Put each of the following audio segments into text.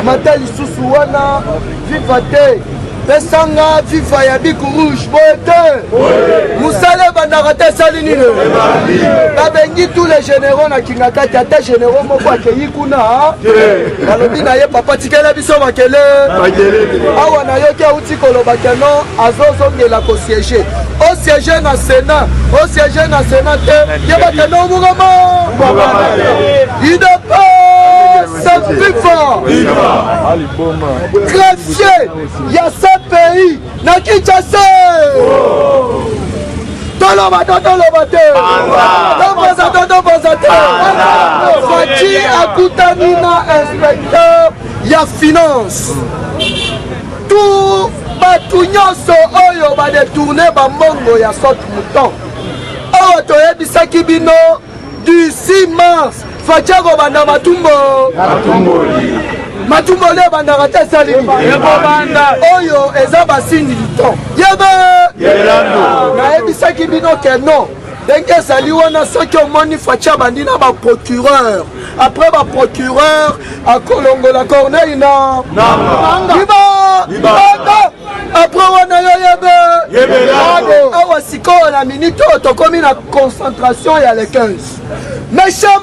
Mata lisusu wana viva te. Pesanga viva ya biku rouge boete. Musale bandakate salinine. Babengi tous les généraux na kingakati ata généraux moko akeyi kuna. Balobi na ye papa tikela biso makele. Awa na yoki auti koloba keno azozongela ko siéger. Au siéger na Sénat, au siéger na Sénat te yeba keno mugama. Il ne peut se vivre. Greffier, il y a ce pays, na Kinshasa. Fati akutanina inspecteur ya finance. Tout batu nyonso oyo ba détourner ba mbongo ya sote mouton. Oyo toyebisaki bino du 6 mars. Fati ko banda matumbo. Matumbo le banda rate salini. Oyo eza basini liton. Yebe. Na ebisaki bino ke non. Denge sali wana soki omoni Fatia bandina ba procureur. Après ba procureur a kolongola Corneille na. Viva. Après wana yo yebe. Awa siko la minute otokomi na concentration ya le 15. Méchant.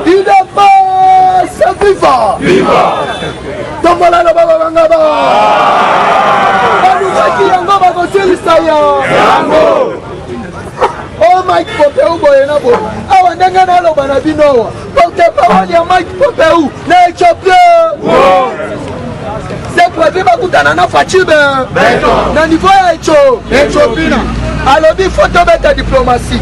Il n'est pas se vivant. Tombola la baba ngaba. Banusaki yango bakosilisa yango. Oh Mike Pompeo boyena bo. Awa ndenge na loba na bino. Porte-parole ya Mike Pompeo na Ethiopie. C'est produit bakutana na Fachibe. Na niveau ya Ethiopie. Alors il faut tomber diplomatie.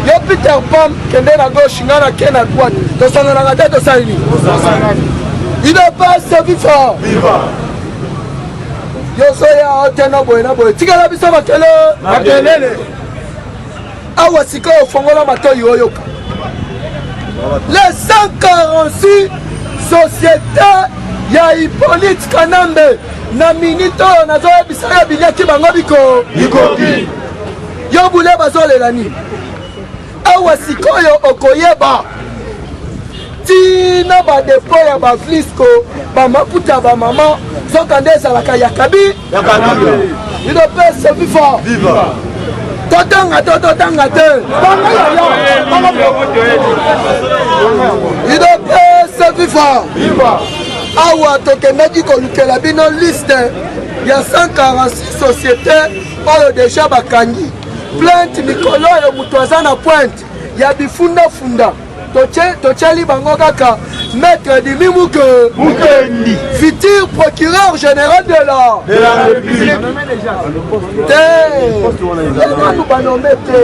Yo Peter Pom kende na gauche ngana ke na droite. To sanga na tête to salini. Il n'est pas servi fort. Yo soya otena boyena boy. Tika la biso makele. Awa siko fongola matoyi oyoka. Les 146 sociétés ya Hippolyte Kanambe na minito na zoya bisaya binyaki bango biko. Yo bule bazolela ni. Awa sikoyo okoyeba. Tina ba depo ya ba flisco ba maputa ba mama zokandeza la kayakabi. Il ne peut se vivre. Totanga te. Il ne peut se vivre. Awa tokendaki kolukela bino liste ya 146 sociétés oyo déjà bakangi. Plainte mikolo yo mutu aza na pointe ya bifunda tocheli bango kaka maître Dimi Mukendi futur procureur général de la République. Nous banome te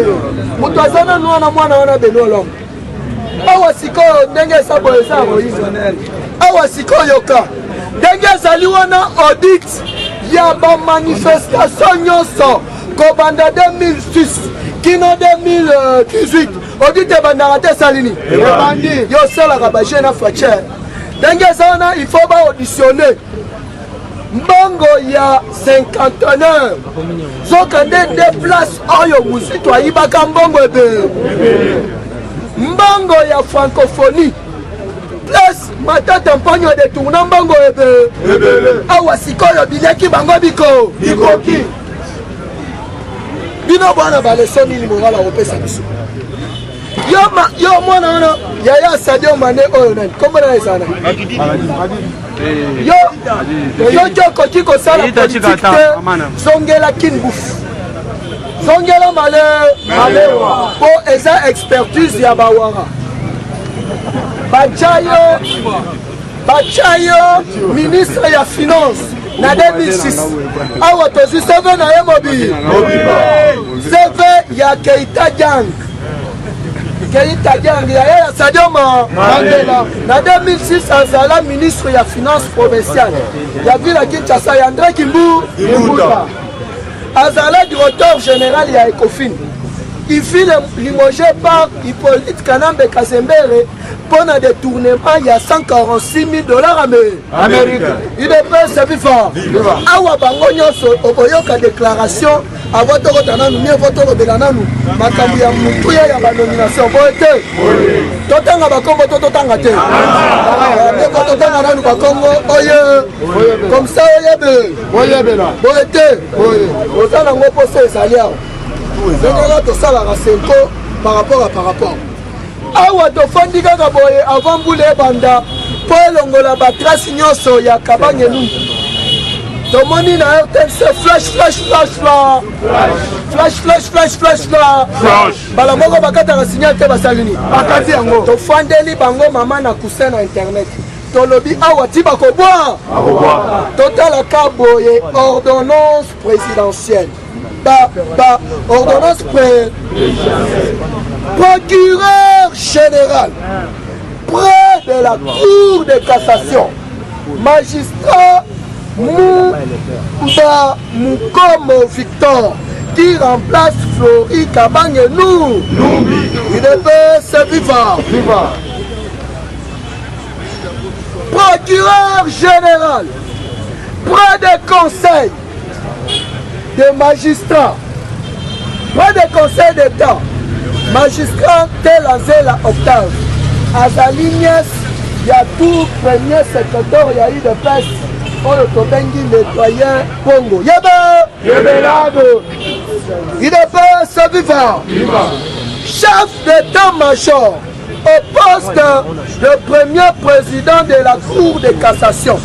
mutu aza na nwana mwana wana Benolo. Awa sikoyo ndenge sabo eza Moïse. Awa sikoyo ka ndenge ezali wana audit ya ba manifestation nyonso kobanda 2006 kino 2018 audit bandara te salini yo salaka ba jeune Fatia ndenge ezana il faut ba auditionner mbongo ya 59 zokande de place oyo muzitu ayibaka mbongo ebe mbongo ya francophonie plus matata mpanyo de tourna mbongo ebe awa sikoyo binyaki bango bikoki bino bwana baleso nini mongala kopesa biso yo mwana wana yaya Sadio Mané oyo nani kombo na esana yo okoki kosala politique te zongela kinbufu zongela malewa po eza expertise ya bawara bachayo ministre ya finance na 2006 awa tozi seve na ye mobi seve ya Keita Jang ya Sadio Mandela na 2006 azala ministre ya finance provinciale ya ville Kinshasa ya André Kimbuta azala directeur général ya Ecofin il fit limogé par Hippolyte Kanambe Kasembere pour un détournement, il y a 146 000 $ américains. Il est prêt, c'est vivant. Awa bango nyoso, okoyoka déclaration, à votre rotananu, mieux votre robelananu, makambu ya mutuya ya ba nomination, boete. Totanga bakongo, totanga te. Mieux votre totanga nanu bakongo, oye. Comme ça, oye, boete. Otanga ngo pose salia. Venga to sala rasenko par rapport. Awa tofandi kaka boye avant boule banda po elongola batrace nyonso ya kabangelu tomoni na RTNC flash bala moko bakataka signal te basalini bakati yango tofandeli bango mama na coussin na internet tolobi awa ti bakobwa totalaka boye ordonnance présidentielle ordonnance procureur général près de la cour de cassation magistrat Mukomo Victor qui remplace Flori Kabangenou. Il devait se vivre. Procureur général près des conseils des magistrats, près des conseils d'État, magistrat Telazela Octave, Azalinies, il y a tout premier secrétaire, il y a eu de peste, pour le Tobengi nettoyant Congo. Yébelado, il est pas ce vivant, chef d'état-major au poste de premier président de la Cour de cassation.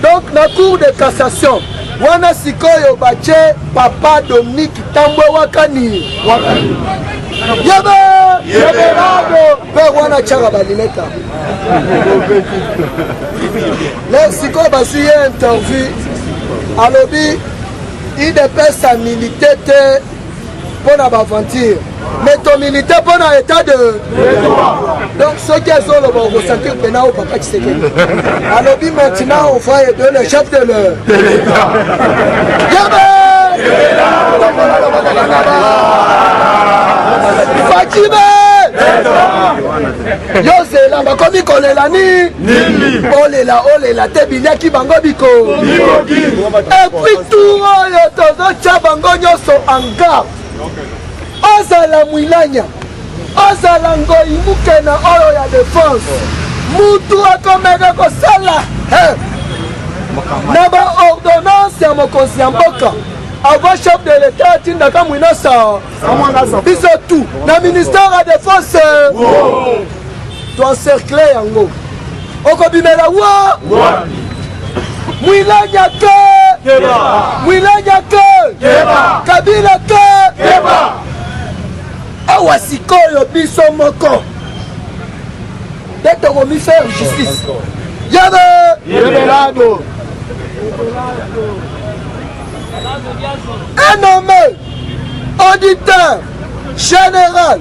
Donc, la Cour de cassation, wana sikoyo bache papa Dominique Tambwe wakani yebelado pe wana chaka balineta le sikoyo basi interview alobi IDPS a milité pour la aventure mais ton militaire pour l'état de donc ceux qui sont le bon ressentir maintenant au papa Tshisekedi alobi maintenant on va aider le chef de l'État Fatime Yosela bakomi kolela ni olela te binyaki bango biko et puis tout oyo tozotia bango nyonso en garde ozala mwilanya ozala ngoi mukena oyo ya défense mutu akomeka kosala na baordonnance ya mokonzi ya mboka avant chef de l'état atindaka mwinasa biso tout na ministère ya défense toencercle yango okobimela wa mwilanya ke kabila ke awa sikoyo biso moko nde tokomi faire justice yebelado un nommé auditeur général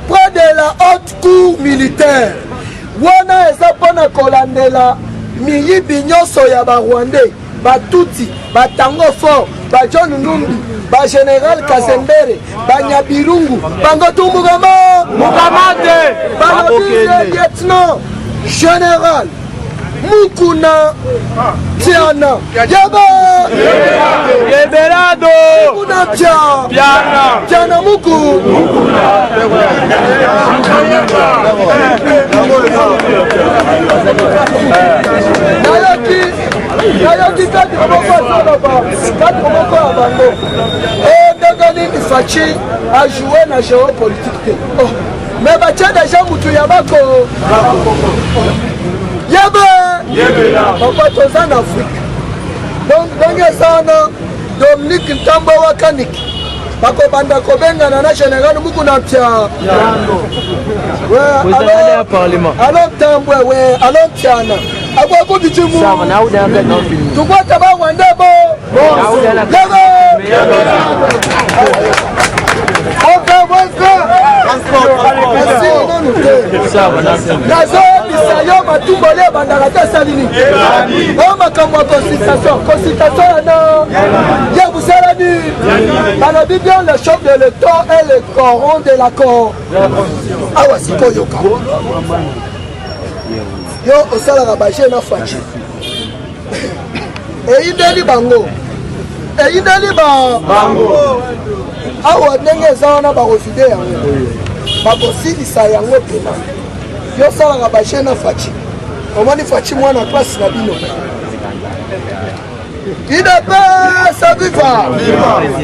près de la haute cour militaire wana eza mpona kolandela miyibi nyonso ya barwandais batuti batango fort bajohn numbi bagénéral Kasembere banyabirungu bango tumbugama mukamate balobi lieutenant général Mukuna Tiana Yebelado Mukuna Tiana Muku Nayoki kati komoko ya bango ndengani Fachi a joué na géopolitique te mais batia déjà mutu ya bako papa toza en Afrique donc eza wana Dominique Ntambo wakaniki bakobanda kobengana na général Mukuna tia alors Tambwe alors Tiana abwako bijimu tukwata bawande nazo yo matumbole bandaka te salini o makambo ya consultation yana ya busalani balobi bien le chef de l'état et le coron de l'accord awa sikoyoka yo osalaka baje na faci eyindeli bango awa ndenge eza wana barefide yango bakosilisa yango pena yo osalaka baje na faci omoni faci mwana place na bino idepesa viva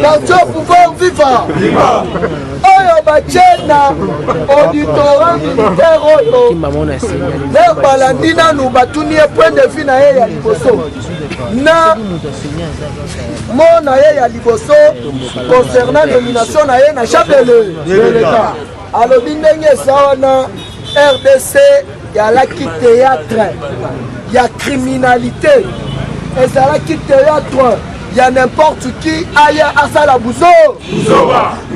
quartier pouvoir viva oyo batie na auditorat militaire oyo ler balandi nanu batuni ye point de vue na ye ya liboso na mo na ye ya liboso concernant nomination na ye na chef de l'État alobi ndenge eza wana RDC yalaki théâtre ya criminalité ezalaki théâtre ya n'importe qui aya asala buzo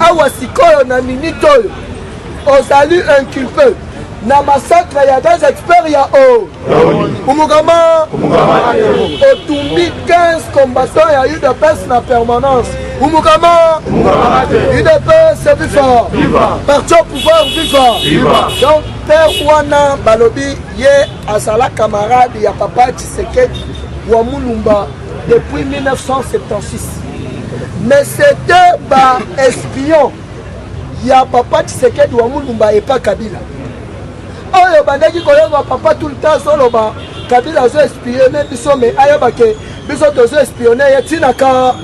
awa sikoyo na minute oyo ozali inculpé na massacre ya des experts ya o umukama otumbi 15 combattants ya UDPS na permanence umukama UDPS viva parti au pouvoir viva donc père wana balobi ye azala camarade ya papa Tshisekedi wa Mulumba depuis 1976 mais c'était ba espion ya papa Tshisekedi wa Mulumba et pas Kabila oyo bandaki koyoba papa tout le temps soloba Kabila zo espionner biso mais ayoba ke biso tozo espionner ye tinaka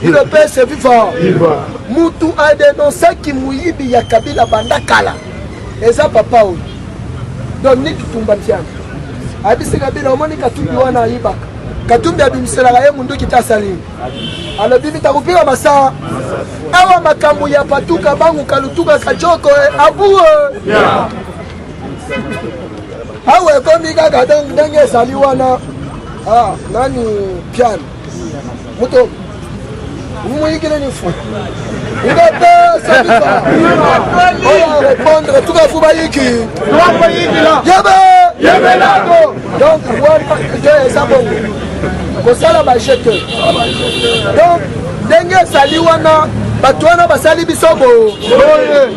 le PS viva mutu a dénoncé ki muyibi ya Kabila bandakala eza papa oyo Dominique Tumbatiana abisi Kabila omoni Katumbi wana ayibaka Katumbi abimiselaka ye mundu kitasali alobi mitakupika masawa awa makambo ya patuka bangu kalutuka kajoko abu awe komi kaka ndenge ezali wana nani piano muto muyikile ni fo idete sabifa oya répondre tuka fuba yiki yebe lako donc wana je ezabongo kosala bajete donc ndenge ezali wana bato wana basali biso boye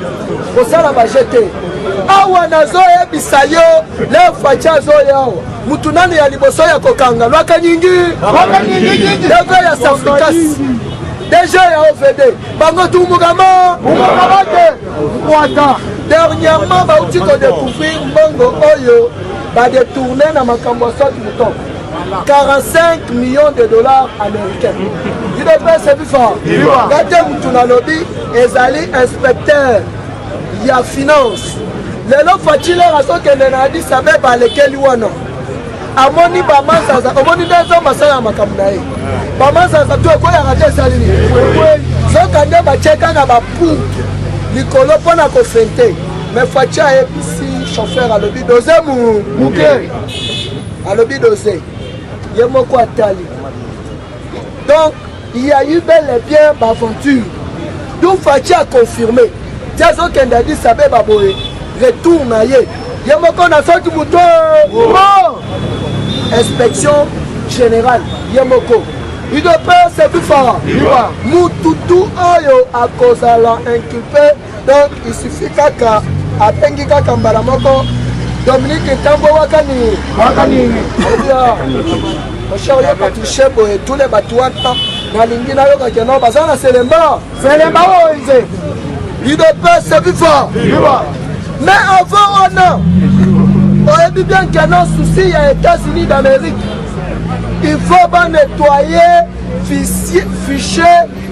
kosala bajete awa nazoyebisa yo le faci azoya awa mutu nani ya liboso ya kokanga lwaka nyingi deve ya safrikasi DG ya OVD bango tumukama dernièrement bauti kodécouvrir mbongo oyo badetourne na makambo ya soti muto 45 millions de dollars américains idepese bifa gate mutu na lobi ezali inspecteur ya finance lelo facile azokende na Addis Abeba alekeli wana amoni bamazaza omoni ndezo masala makambo na ye bamazaza tu ekoyaka te esalini soka nde bachekaka bapumpe likolo mpona kofente mais faci ayebisi chauffeur alobi doze muke alobi doze ye moko atali donc il y a eu bel et bien baventure d'où faci a confirmé ti azokende Addis Abeba boye retour na ye ye moko na soki muto inspection générale ye moko idepese bifa mututu oyo akozala inculpé donc il suffit kaka apengi kaka mbala moko Dominique Ntambo wakani osha oyoka touché boye tous les bato wana nalingi nayoka keno baza na selemba oyo nze idepese bifa mais avant on a bien qu'il y a un souci il y a États-Unis d'Amérique il faut pas nettoyer fichier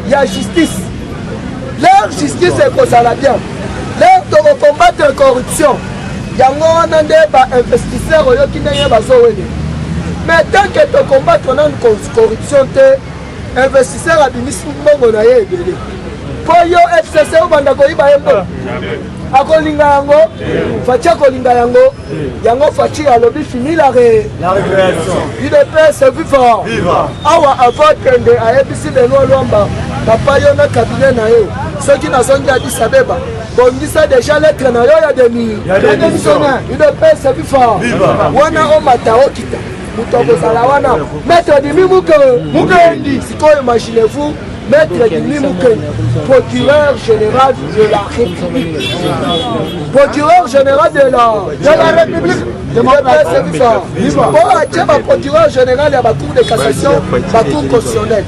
il y a justice leur justice est pour ça la bien leur de combattre la corruption il y a un investisseur qui n'est pas mais tant que tu combattes la corruption investisseur a mis mon moyen pour yo FCC au bandako ibayembo akolinga yango faci akolinga yango faci alobi fini la récréation UDPS viva awa avant kende ayebisi Benoît Lwamba papa yo na cabinet na yo soki nazongi Addis Abeba bongisa déjà lettre na yo ya démissionnaire UDPS bifa wana omata okita moto akozala wana maître Dimi Mukendi sikoyo imaginez-vous maître Dimi Mukendi procureur général de la République procureur général de la République UDPS bifa po atie baprocureur général ya bacour de cassation bacour constitutionnelle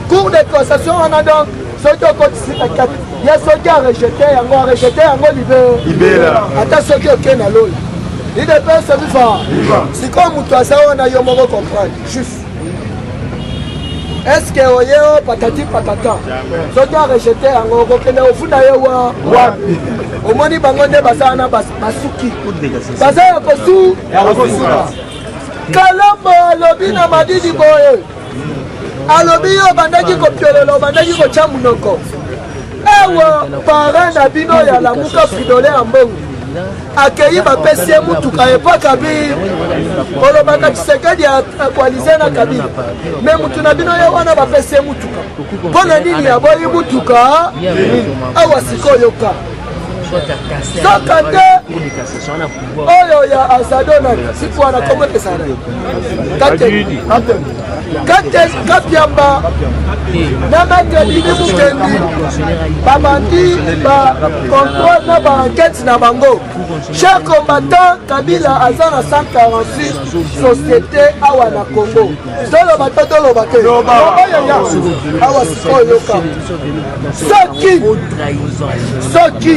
cour de cassation wana donc soki okotisi na 4 ye soki arejete yango libera ata soki oke na lola UDPS bifa sikoyo moto aza wana yo moko comprendre juste est-ce que oye o patati patata soki arejete yango okokende ofunda ye wapi omoni bango nde baza wana basuki baza ya kosuka Kalombo alobi na madidi boye alobi yo bandaki kopiolela obandaki kotya munoko ewa parrain na bino ya lamuka Fridolin Ambongo akei bapesi ye mutuka epa Kabila olobaka Tshisekedi akoalize na Kabila me mutu na bino ye wana bapesi ye mutuka mpo na nini aboyi mutuka awa sikoyo ka soka te oyo ya Azadona siku wana komekesana kapiamba na maître Dimi Mukendi babandi bacontrôle na baenquête na bango chaque combattant Kabila aza na 146 société awa na Congo toloba te toloba te awa sikoyo ka soki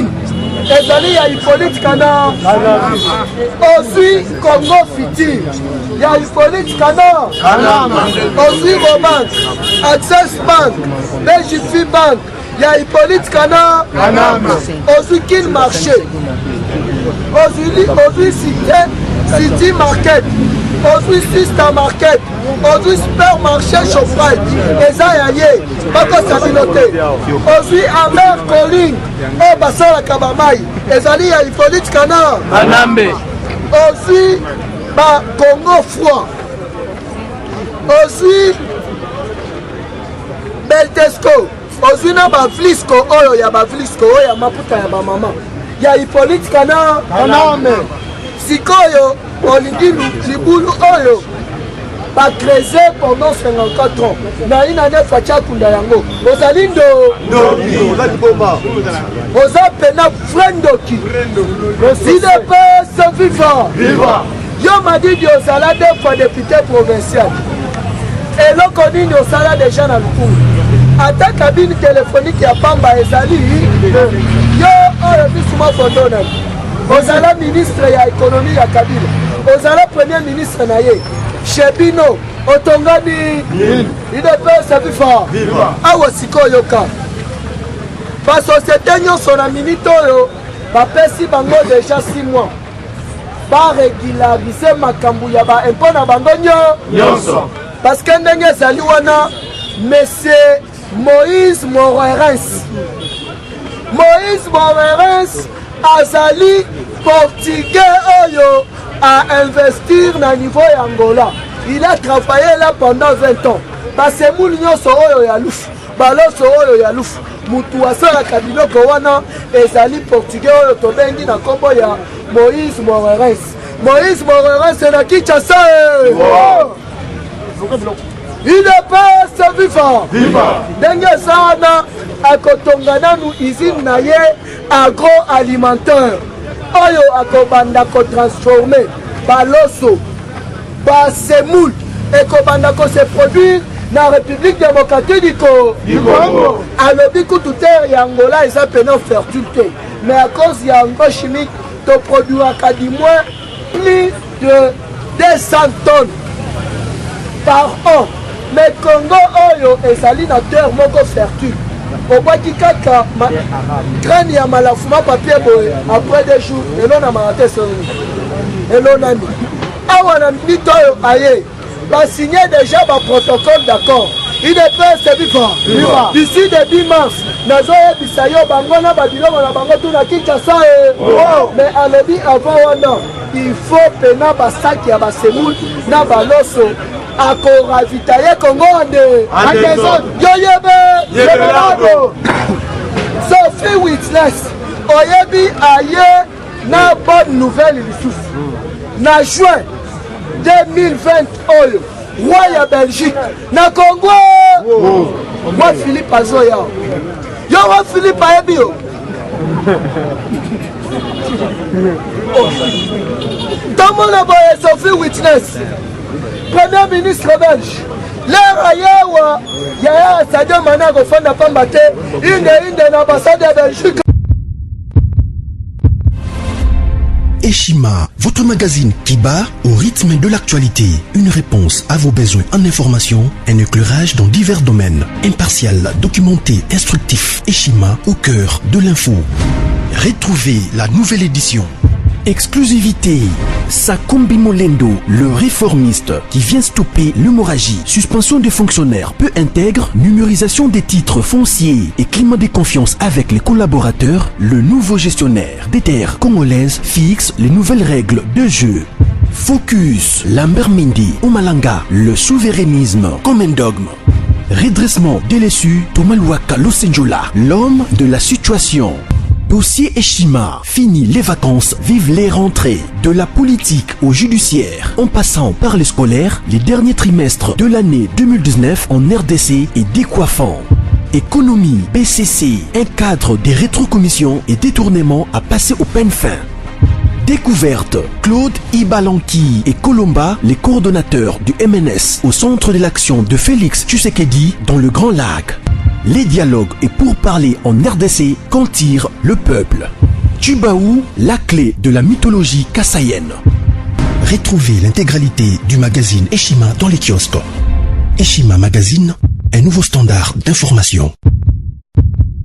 ezali ya Hippolyte Kana ozwi Congo Futur ya Hippolyte Kana ozwi Robank Access Bank BGF Bank ya Hippolyte Kana ozwi Kin Marché ozwi City Market ozwi Sister Market ozwi Supermarché Shoprite eza ya ye bakosa bino te ozwi Amer Calling oyo basalaka bamai ezali ya Hippolyte Kana ozwi bacongo froid ozwi Beltesco ozwi na bavlisco oyo ya bavlisco oyo ya maputa ya bamama ya Hippolyte Kana sikoyo olingi libulu oyo bakreze pendant 54 ans na ina neuf atia kunda yango ozali oza pena frendoki UDPS viva yo madidi ozala 2 fois député provincial eloko nini osala deja na lukulu ata cabine téléphonique ya pamba ezali yo oyo bisuma foto na ozala ministre ya économie ya Kabila ozala premier ministre na ye Shebino otongani UDPS viva awa sikoyo ka basociété nyonso na minute oyo bapesi bango déjà 6 mois barégularize makambo ya baimpôt na bango nyonso parce que ndenge ezali wana monsieur Moïse Morerens azali portugais oyo à investir na niveau ya Angola. Il a travaillé là pendant 20 ans. Basemuli nyonso oyo ya lufu baloso oyo ya lufu mutu asalaka biloko wana ezali portugais oyo tobengi na kombo ya Moïse Morerens na Kinshasa. UDPS viva ndenge sana akotonga nanu usine na ye agroalimentaire oyo akobanda kotransforme baloso basemoule ekobanda kose produire na République démocratique du Congo. Alobi kutu terre ya Angola eza pena fertilité mais à cause ya engrais chimique to produira du moins plus de 200 tonnes par an. Mais Congo oyo ezali na terre moko fertile obwaki kaka graine ya malafuma papier boye après 2 jours elona marate soni elonani awa na minute oyo aye basigné déjà protocole d'accord UDPS viva d'ici début mars nazoyebisa yo bango na babiloko na bango tuna Kinshasa mais alobi avant wana il faut pena basaki ya basemoule na baloso akoravitaye Congo ande yoyebe Sophie Witness oyebi aye na bonne nouvelle lisusu na juin 2020 oyo roi ya Belgique na Congo moi Philippe azoya yo wa Philippe ayebi yo tomona boye Sophie Witness premier ministre belge l'air ayewa yaya Sadio Mané akofanda pamba te inde na ambassade ya Belgique. Eshima, votre magazine qui bat au rythme de l'actualité. Une réponse à vos besoins en information, un éclairage dans divers domaines. Impartial, documenté, instructif. Eshima au cœur de l'info. Retrouvez la nouvelle édition. Exclusivité. Sakumbi Molendo, le réformiste qui vient stopper l'hémorragie, suspension des fonctionnaires peu intègre, numérisation des titres fonciers et climat de confiance avec les collaborateurs, le nouveau gestionnaire des terres congolaises fixe les nouvelles règles de jeu. Focus, Lambert Mindi, Omalanga, le souverainisme comme un dogme. Redressement délaissé, Tomaluaka Losenjola, l'homme de la situation. Dossier Eshima, fini les vacances, vive les rentrées. De la politique au judiciaire, en passant par les scolaires, les derniers trimestres de l'année 2019 en RDC est décoiffant. Économie, PCC, un cadre des rétrocommissions et détournements à passer au peine fin. Découverte, Claude Ibalanki et Colomba, les coordonnateurs du MNS au centre de l'action de Félix Tshisekedi dans le Grand Lac. Les dialogues et pour parler en RDC qu'en tire le peuple. Tubaou, la clé de la mythologie kassaïenne. Retrouvez l'intégralité du magazine Eshima dans les kiosques. Eshima Magazine, un nouveau standard d'information.